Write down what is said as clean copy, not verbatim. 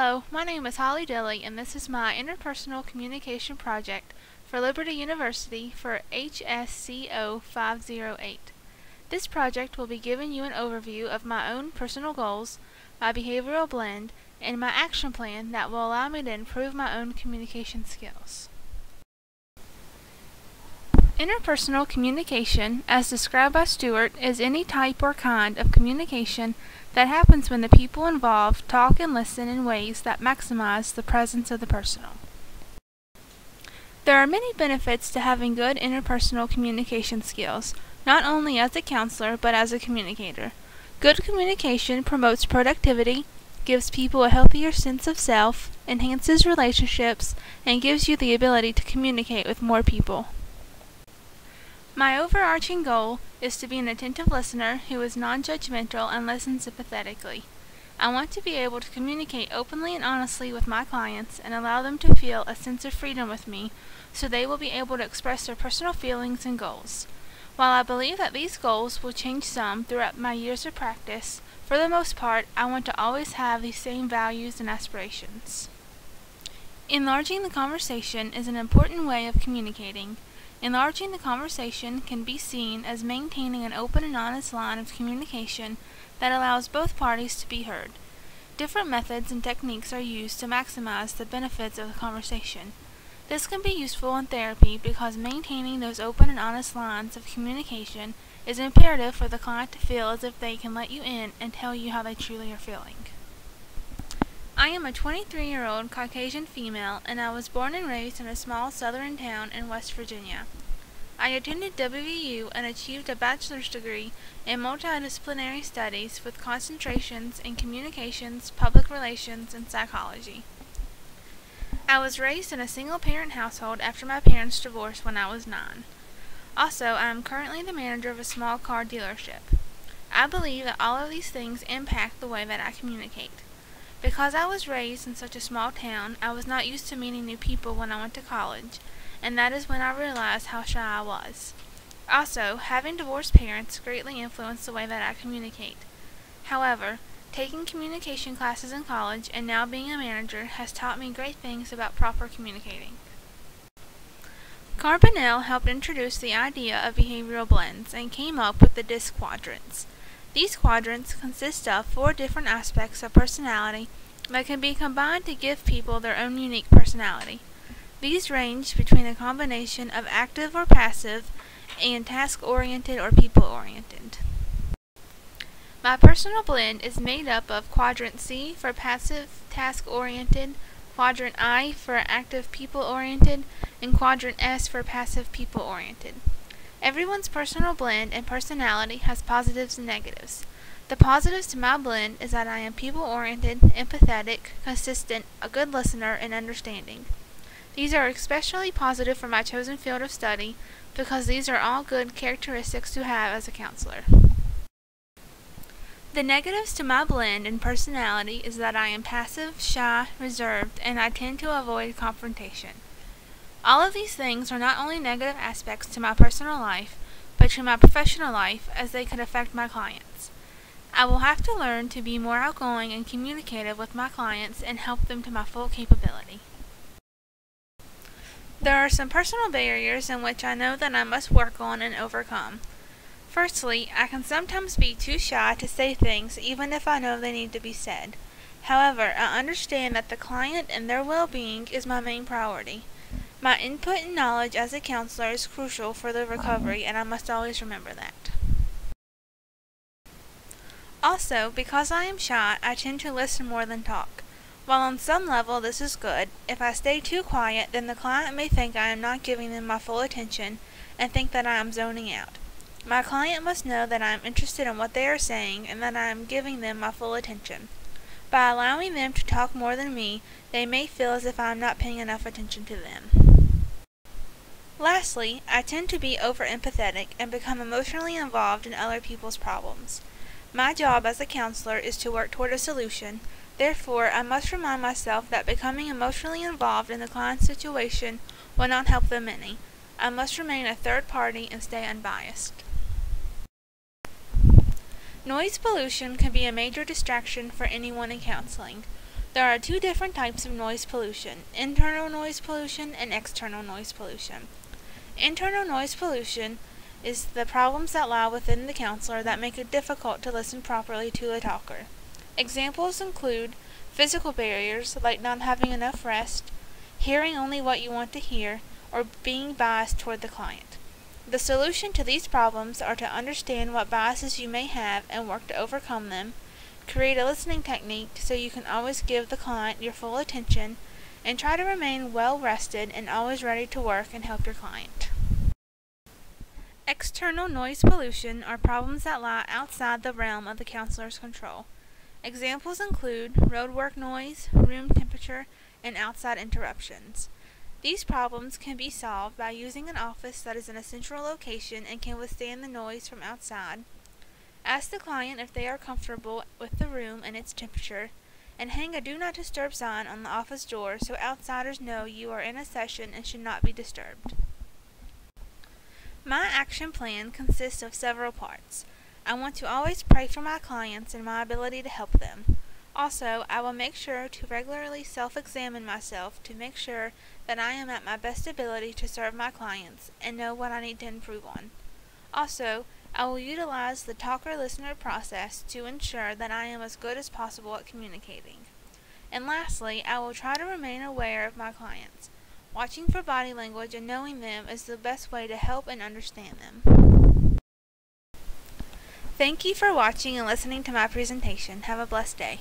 Hello, my name is Hollie Dilley, and this is my interpersonal communication project for Liberty University for HSCO 508. This project will be giving you an overview of my own personal goals, my behavioral blend, and my action plan that will allow me to improve my own communication skills. Interpersonal communication, as described by Stewart, is any type or kind of communication that happens when the people involved talk and listen in ways that maximize the presence of the personal. There are many benefits to having good interpersonal communication skills, not only as a counselor but as a communicator. Good communication promotes productivity, gives people a healthier sense of self, enhances relationships, and gives you the ability to communicate with more people. My overarching goal is to be an attentive listener who is non-judgmental and listens sympathetically. I want to be able to communicate openly and honestly with my clients and allow them to feel a sense of freedom with me so they will be able to express their personal feelings and goals. While I believe that these goals will change some throughout my years of practice, for the most part, I want to always have these same values and aspirations. Enlarging the conversation is an important way of communicating. Enlarging the conversation can be seen as maintaining an open and honest line of communication that allows both parties to be heard. Different methods and techniques are used to maximize the benefits of the conversation. This can be useful in therapy because maintaining those open and honest lines of communication is imperative for the client to feel as if they can let you in and tell you how they truly are feeling. I am a 23-year-old Caucasian female, and I was born and raised in a small southern town in West Virginia. I attended WVU and achieved a bachelor's degree in multidisciplinary studies with concentrations in communications, public relations, and psychology. I was raised in a single-parent household after my parents divorced when I was 9. Also, I am currently the manager of a small car dealership. I believe that all of these things impact the way that I communicate. Because I was raised in such a small town, I was not used to meeting new people when I went to college, and that is when I realized how shy I was. Also, having divorced parents greatly influenced the way that I communicate. However, taking communication classes in college and now being a manager has taught me great things about proper communicating. Carbonell helped introduce the idea of behavioral blends and came up with the DISC quadrants. These quadrants consist of 4 different aspects of personality that can be combined to give people their own unique personality. These range between a combination of active or passive and task-oriented or people-oriented. My personal blend is made up of Quadrant C for passive task-oriented, Quadrant I for active people-oriented, and Quadrant S for passive people-oriented. Everyone's personal blend and personality has positives and negatives. The positives to my blend is that I am people-oriented, empathetic, consistent, a good listener, and understanding. These are especially positive for my chosen field of study because these are all good characteristics to have as a counselor. The negatives to my blend and personality is that I am passive, shy, reserved, and I tend to avoid confrontation. All of these things are not only negative aspects to my personal life, but to my professional life as they could affect my clients. I will have to learn to be more outgoing and communicative with my clients and help them to my full capability. There are some personal barriers in which I know that I must work on and overcome. Firstly, I can sometimes be too shy to say things even if I know they need to be said. However, I understand that the client and their well-being is my main priority. My input and knowledge as a counselor is crucial for the recovery, and I must always remember that. Also, because I am shy, I tend to listen more than talk. While on some level this is good, if I stay too quiet, then the client may think I am not giving them my full attention and think that I am zoning out. My client must know that I am interested in what they are saying and that I am giving them my full attention. By allowing them to talk more than me, they may feel as if I am not paying enough attention to them. Lastly, I tend to be over-empathetic and become emotionally involved in other people's problems. My job as a counselor is to work toward a solution. Therefore, I must remind myself that becoming emotionally involved in the client's situation will not help them any. I must remain a third party and stay unbiased. Noise pollution can be a major distraction for anyone in counseling. There are two different types of noise pollution: internal noise pollution and external noise pollution. Internal noise pollution is the problems that lie within the counselor that make it difficult to listen properly to a talker. Examples include physical barriers like not having enough rest, hearing only what you want to hear, or being biased toward the client. The solution to these problems are to understand what biases you may have and work to overcome them, create a listening technique so you can always give the client your full attention, and try to remain well rested and always ready to work and help your client. External noise pollution are problems that lie outside the realm of the counselor's control. Examples include roadwork noise, room temperature, and outside interruptions. These problems can be solved by using an office that is in a central location and can withstand the noise from outside. Ask the client if they are comfortable with the room and its temperature, and hang a Do Not Disturb sign on the office door so outsiders know you are in a session and should not be disturbed. My action plan consists of several parts. I want to always pray for my clients and my ability to help them. Also, I will make sure to regularly self-examine myself to make sure that I am at my best ability to serve my clients and know what I need to improve on. Also, I will utilize the talker-listener process to ensure that I am as good as possible at communicating. And lastly, I will try to remain aware of my clients. Watching for body language and knowing them is the best way to help and understand them. Thank you for watching and listening to my presentation. Have a blessed day.